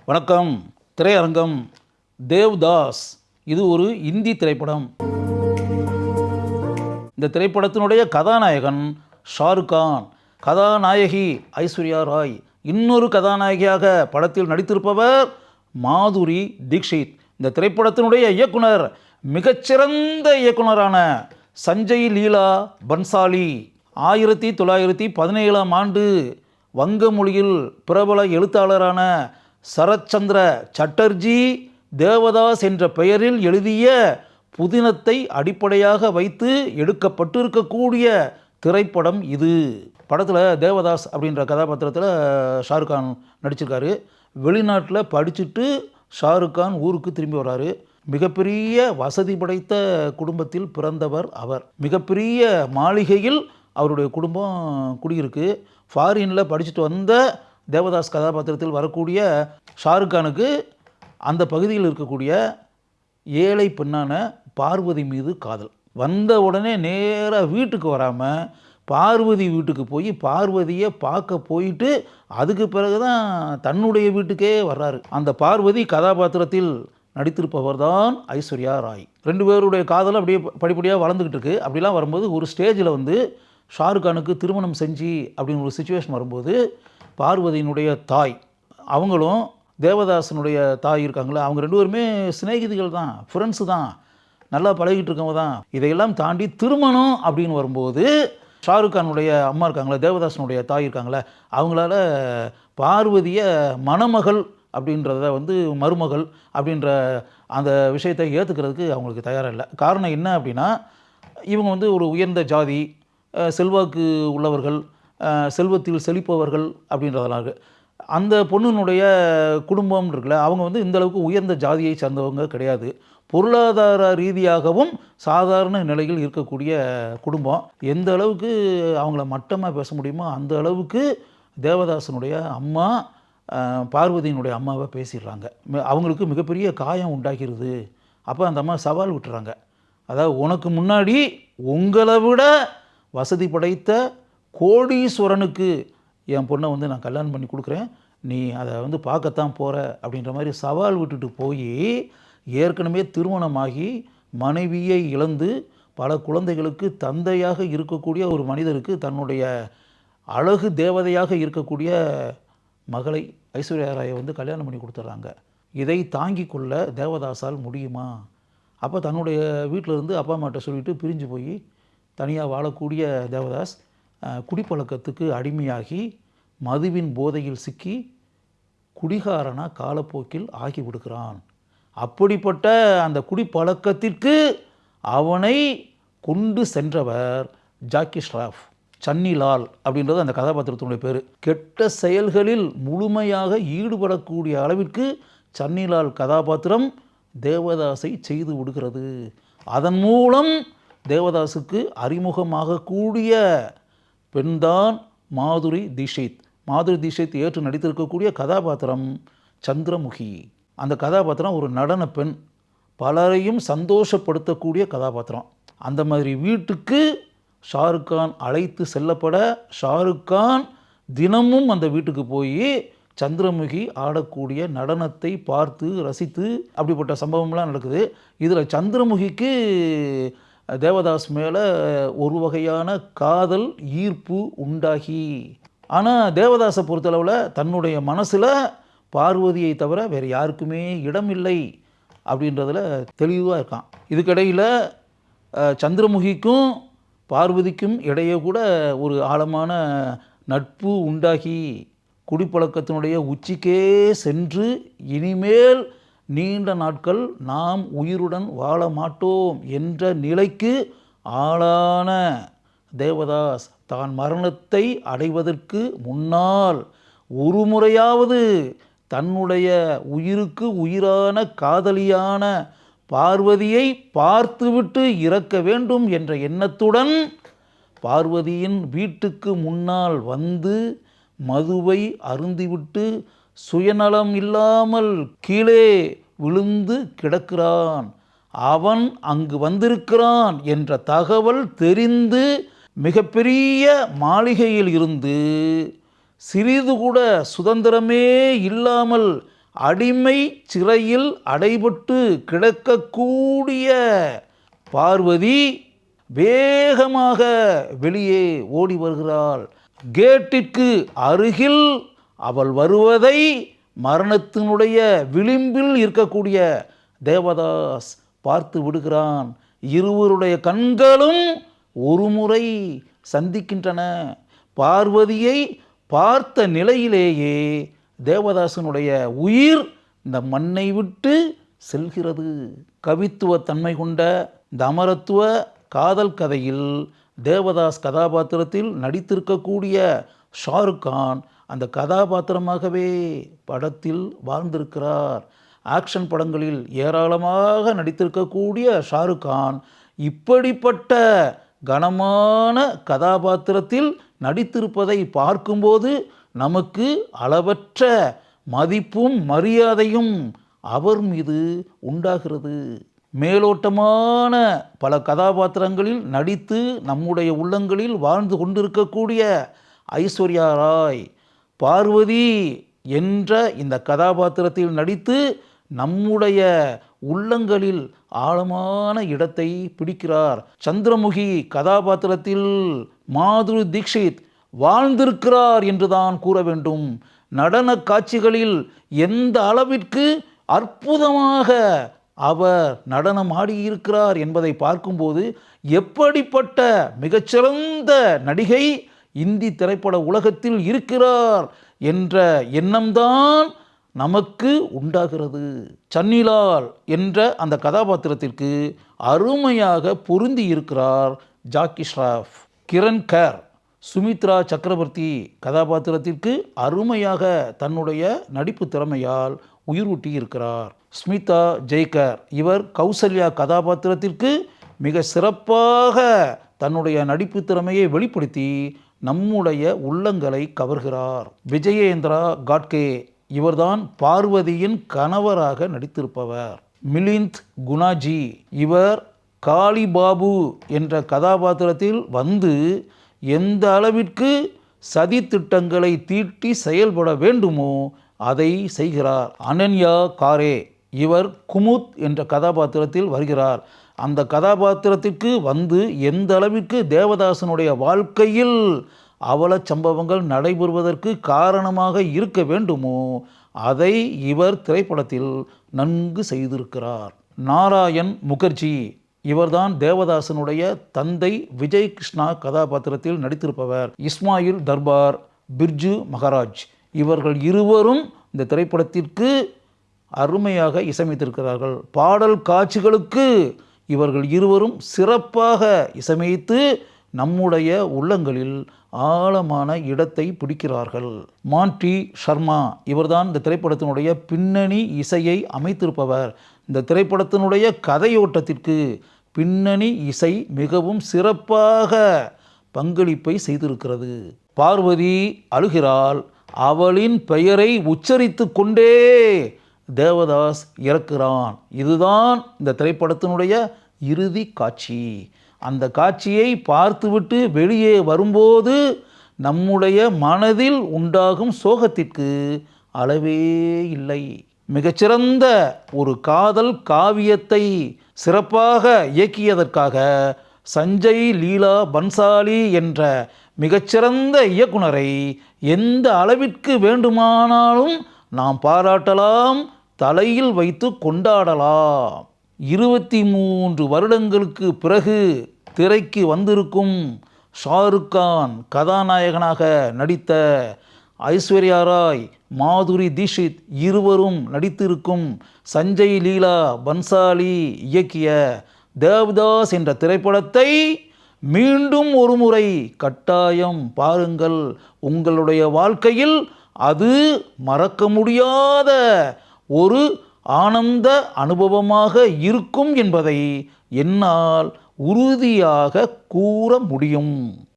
வணக்கம். திரையரங்கம் தேவ்தாஸ். இது ஒரு இந்தி திரைப்படம். இந்த திரைப்படத்தினுடைய கதாநாயகன் ஷாருக் கான், கதாநாயகி ஐஸ்வர்யா ராய், இன்னொரு கதாநாயகியாக படத்தில் நடித்திருப்பவர் மாதுரி தீக்ஷித். இந்த திரைப்படத்தினுடைய இயக்குனர் மிகச்சிறந்த இயக்குனரான சஞ்சய் லீலா பன்சாலி. 1917 வங்க மொழியில் பிரபல எழுத்தாளரான சரத்சந்திர சட்டர்ஜி தேவதாஸ் என்ற பெயரில் எழுதிய புதினத்தை அடிப்படையாக வைத்து எடுக்கப்பட்டிருக்கக்கூடிய திரைப்படம் இது. படத்தில் தேவதாஸ் அப்படின்ற கதாபாத்திரத்தில் ஷாருக் கான் நடிச்சிருக்காரு. வெளிநாட்டில் படிச்சுட்டு ஷாருக் கான் ஊருக்கு திரும்பி வர்றாரு. மிகப்பெரிய வசதி படைத்த குடும்பத்தில் பிறந்தவர் அவர். மிகப்பெரிய மாளிகையில் அவருடைய குடும்பம் குடியிருக்கு. ஃபாரினில் படிச்சுட்டு வந்த தேவதாஸ் கதாபாத்திரத்தில் வரக்கூடிய ஷாருக் கானுக்கு அந்த பகுதியில் இருக்கக்கூடிய ஏழை பெண்ணான பார்வதி மீது காதல். வந்த உடனே நேராக வீட்டுக்கு வராமல் பார்வதி வீட்டுக்கு போய் பார்வதியை பார்க்க போயிட்டு அதுக்கு பிறகு தான் தன்னுடைய வீட்டுக்கே வர்றாரு. அந்த பார்வதி கதாபாத்திரத்தில் நடித்திருப்பவர் தான் ஐஸ்வர்யா ராய். 2 பேருடைய காதல் அப்படியே படிப்படியாக வளர்ந்துக்கிட்டு இருக்கு. அப்படிலாம் வரும்போது ஒரு ஸ்டேஜில் ஷாருக் கானுக்கு திருமணம் செஞ்சு அப்படின்னு ஒரு சுச்சுவேஷன் வரும்போது பார்வதியினுடைய தாய், அவங்களும் தேவதாசனுடைய தாய் இருக்காங்களே, அவங்க 2 பேருமே சிநேகிதிகள் தான், ஃப்ரெண்ட்ஸு தான், நல்லா பழகிட்டு இருக்கவங்க தான். இதையெல்லாம் தாண்டி திருமணம் அப்படின்னு வரும்போது ஷாருக் கானுடைய அம்மா இருக்காங்களே, தேவதாசனுடைய தாய் இருக்காங்களே, அவங்களால பார்வதியை மணமகள் அப்படின்றத மருமகள் அப்படின்ற அந்த விஷயத்தை ஏற்றுக்கிறதுக்கு அவங்களுக்கு தயாராக இல்லை. காரணம் என்ன அப்படின்னா, இவங்க ஒரு உயர்ந்த ஜாதி, செல்வாக்கு உள்ளவர்கள், செல்வத்தில் செழிப்பவர்கள் அப்படின்றதெல்லாம் இருக்குது. அந்த பொண்ணுனுடைய குடும்பம் இருக்குல்ல, அவங்க இந்த அளவுக்கு உயர்ந்த ஜாதியை சார்ந்தவங்க கிடையாது. பொருளாதார ரீதியாகவும் சாதாரண நிலையில் இருக்கக்கூடிய குடும்பம். எந்த அளவுக்கு அவங்கள மட்டமாக பேச முடியுமோ அந்த அளவுக்கு தேவதாசனுடைய அம்மா பார்வதியினுடைய அம்மாவை பேசிடுறாங்க. அவங்களுக்கு மிகப்பெரிய காயம் உண்டாகிறது. அப்போ அந்த அம்மா சவால் விட்டுறாங்க. அதாவது, உனக்கு முன்னாடி உங்களை விட வசதி படைத்த கோடீஸ்வரனுக்கு என் பொண்ணை நான் கல்யாணம் பண்ணி கொடுக்குறேன், நீ அதை பார்க்கத்தான் போகிற அப்படின்ற மாதிரி சவால் விட்டுட்டு போய் ஏற்கனவே திருமணமாகி மனைவியை இழந்து பல குழந்தைகளுக்கு தந்தையாக இருக்கக்கூடிய ஒரு மனிதருக்கு தன்னுடைய அழகு தேவதையாக இருக்கக்கூடிய மகளை ஐஸ்வர்யா ராயை கல்யாணம் பண்ணி கொடுத்துட்றாங்க. இதை தாங்கி கொள்ள தேவதாஸால் முடியுமா? அப்போ தன்னுடைய வீட்டிலேருந்து அப்பா அம்மாட்ட சொல்லிவிட்டு பிரிஞ்சு போய் தனியாக வாழக்கூடிய தேவதாஸ் குடிப்பழக்கத்துக்கு அடிமையாகி மதுவின் போதையில் சிக்கி குடிகாரனாக காலப்போக்கில் ஆகி விடுகிறான். அப்படிப்பட்ட அந்த குடிப்பழக்கத்திற்கு அவனை கொண்டு சென்றவர் ஜாக்கி ஷ்ராஃப், சன்னிலால் அப்படின்றது அந்த கதாபாத்திரத்தினுடைய பேர். கெட்ட செயல்களில் முழுமையாக ஈடுபடக்கூடிய அளவிற்கு சன்னிலால் கதாபாத்திரம் தேவதாஸை செய்து விடுகிறது. அதன் மூலம் தேவதாஸுக்கு அறிமுகமாகக்கூடிய பெண்தான் மாதுரி தீக்ஷித். மாதுரி தீக்ஷித் ஏற்று நடித்திருக்கக்கூடிய கதாபாத்திரம் சந்திரமுகி. அந்த கதாபாத்திரம் ஒரு நடன பெண், பலரையும் சந்தோஷப்படுத்தக்கூடிய கதாபாத்திரம். அந்த மாதிரி வீட்டுக்கு ஷாருக் கான் அழைத்து செல்லப்பட ஷாருக் கான் தினமும் அந்த வீட்டுக்கு போய் சந்திரமுகி ஆடக்கூடிய நடனத்தை பார்த்து ரசித்து அப்படிப்பட்ட சம்பவம்லாம் நடக்குது. இதில் சந்திரமுகிக்கு தேவதாஸ் மேலே ஒரு வகையான காதல் ஈர்ப்பு உண்டாகி, ஆனால் தேவதாஸை பொறுத்தளவில் தன்னுடைய மனசில் பார்வதியை தவிர வேறு யாருக்குமே இடம் இல்லை அப்படின்றதில் தெளிவாக இருக்கான். இதுக்கிடையில் சந்திரமுகிக்கும் பார்வதிக்கும் இடையே கூட ஒரு ஆழமான நட்பு உண்டாகி குடிப்பழக்கத்தினுடைய உச்சிக்கே சென்று இனிமேல் நீண்ட நாட்கள் நாம் உயிருடன் வாழ மாட்டோம் என்ற நிலைக்கு ஆளான தேவதாஸ் தான் மரணத்தை அடைவதற்கு முன்னால் ஒரு முறையாவது தன்னுடைய உயிருக்கு உயிரான காதலியான பார்வதியை பார்த்துவிட்டு இறக்க வேண்டும் என்ற எண்ணத்துடன் பார்வதியின் வீட்டுக்கு முன்னால் மதுவை அருந்திவிட்டு சுயநலம் இல்லாமல் கீழே விழுந்து கிடக்கிறான். அவன் அங்கு வந்திருக்கிறான் என்ற தகவல் தெரிந்து மிகப்பெரிய மாளிகையில் இருந்து சிறிது கூட சுதந்திரமே இல்லாமல் அடிமை சிறையில் அடைபட்டு கிடக்கக்கூடிய பார்வதி வேகமாக வெளியே ஓடி வருகிறாள். கேட்டிற்கு அருகில் அவள் வருவதை மரணத்தினுடைய விளிம்பில் இருக்கக்கூடிய தேவதாஸ் பார்த்து விடுகிறான். இருவருடைய கண்களும் ஒரு முறை சந்திக்கின்றன. பார்வதியை பார்த்த நிலையிலேயே தேவதாசனுடைய உயிர் இந்த மண்ணை விட்டு செல்கிறது. கவித்துவ தன்மை கொண்ட இந்த அமரத்துவ காதல் கதையில் தேவதாஸ் கதாபாத்திரத்தில் நடித்திருக்கக்கூடிய ஷாருக் கான் அந்த கதாபாத்திரமாகவே படத்தில் வாழ்ந்திருக்கிறார். ஆக்ஷன் படங்களில் ஏராளமாக நடித்திருக்கக்கூடிய ஷாருக் கான் இப்படிப்பட்ட கனமான கதாபாத்திரத்தில் நடித்திருப்பதை பார்க்கும்போது நமக்கு அளவற்ற மதிப்பும் மரியாதையும் அவர் மீது உண்டாகிறது. மேலோட்டமான பல கதாபாத்திரங்களில் நடித்து நம்முடைய உள்ளங்களில் வாழ்ந்து கொண்டிருக்கக்கூடிய ஐஸ்வர்யா ராய் பார்வதி என்ற இந்த கதாபாத்திரத்தில் நடித்து நம்முடைய உள்ளங்களில் ஆழமான இடத்தை பிடிக்கிறார். சந்திரமுகி கதாபாத்திரத்தில் மாதுரி தீக்ஷித் வாழ்ந்திருக்கிறார் என்றுதான் கூற வேண்டும். நடன காட்சிகளில் எந்த அளவிற்கு அற்புதமாக அவர் நடனம் ஆடியிருக்கிறார் என்பதை பார்க்கும்போது எப்படிப்பட்ட மிகச்சிறந்த நடிகை இந்தி திரைப்பட உலகத்தில் இருக்கிறார் என்ற எண்ணம்தான் நமக்கு உண்டாகிறது. சன்னிலால் என்ற அந்த கதாபாத்திரத்திற்கு அருமையாக பொருந்தி இருக்கிறார் ஜாக்கி ஷ்ராஃப். கிரண் கேர் சுமித்ரா சக்கரவர்த்தி கதாபாத்திரத்திற்கு அருமையாக தன்னுடைய நடிப்பு திறமையால் உயிரூட்டி இருக்கிறார். ஸ்மிதா ஜெய்கர் இவர் கௌசல்யா கதாபாத்திரத்திற்கு மிக சிறப்பாக தன்னுடைய நடிப்பு திறமையை வெளிப்படுத்தி நம்முடைய உள்ளங்களை கவர்கிறார். விஜயேந்திரா காட்கே இவர்தான் பார்வதியின் கணவராக நடித்திருப்பவர். மிலிந்த் குணாஜி இவர் காளிபாபு என்ற கதாபாத்திரத்தில் வந்து எந்த அளவிற்கு சதி திட்டங்களை தீட்டி செயல்பட வேண்டுமோ அதை செய்கிறார். அனன்யா காரே இவர் குமுத் என்ற கதாபாத்திரத்தில் வருகிறார். அந்த கதாபாத்திரத்திற்கு வந்து எந்த அளவிற்கு தேவதாசனுடைய வாழ்க்கையில் அவல சம்பவங்கள் நடைபெறுவதற்கு காரணமாக இருக்க வேண்டுமோ அதை இவர் திரைப்படத்தில் நன்கு செய்திருக்கிறார். நாராயண் முகர்ஜி இவர்தான் தேவதாசனுடைய தந்தை விஜய் கிருஷ்ணா கதாபாத்திரத்தில் நடித்திருப்பவர். இஸ்மாயில் தர்பார், பிர்ஜு மகாராஜ் இவர்கள் இருவரும் இந்த திரைப்படத்திற்கு அருமையாக இசையமைத்திருக்கிறார்கள். பாடல் காட்சிகளுக்கு இவர்கள் இருவரும் சிறப்பாக இசையமைத்து நம்முடைய உள்ளங்களில் ஆழமான இடத்தை பிடிக்கிறார்கள். மான்டி ஷர்மா இவர்தான் இந்த திரைப்படத்தினுடைய பின்னணி இசையை அமைத்திருப்பவர். இந்த திரைப்படத்தினுடைய கதையோட்டத்திற்கு பின்னணி இசை மிகவும் சிறப்பாக பங்களிப்பை செய்திருக்கிறது. பார்வதி அழுகிறாள். அவளின் பெயரை உச்சரித்து கொண்டே தேவதாஸ் இறக்கிறான். இதுதான் இந்த திரைப்படத்தினுடைய இறுதி காட்சி. அந்த காட்சியை பார்த்துவிட்டு வெளியே வரும்போது நம்முடைய மனதில் உண்டாகும் சோகத்திற்கு அளவே இல்லை. மிகச்சிறந்த ஒரு காதல் காவியத்தை சிறப்பாக இயக்கியதற்காக சஞ்சய் லீலா பன்சாலி என்ற மிகச்சிறந்த இயக்குனரை எந்த அளவிற்கு வேண்டுமானாலும் நாம் பாராட்டலாம், தலையில் வைத்து கொண்டாடலாம். 23 வருடங்களுக்கு பிறகு திரைக்கு வந்திருக்கும் ஷாருக் கான் கதாநாயகனாக நடித்த ஐஸ்வர்யா ராய், மாதுரி தீக்ஷித் இருவரும் நடித்திருக்கும் சஞ்சய் லீலா பன்சாலி இயக்கிய தேவதாஸ் என்ற திரைப்படத்தை மீண்டும் ஒரு முறை கட்டாயம் பாருங்கள். உங்களுடைய வாழ்க்கையில் அது மறக்க முடியாத ஒரு ஆனந்த அனுபவமாக இருக்கும் என்பதை என்னால் உறுதியாக கூற முடியும்.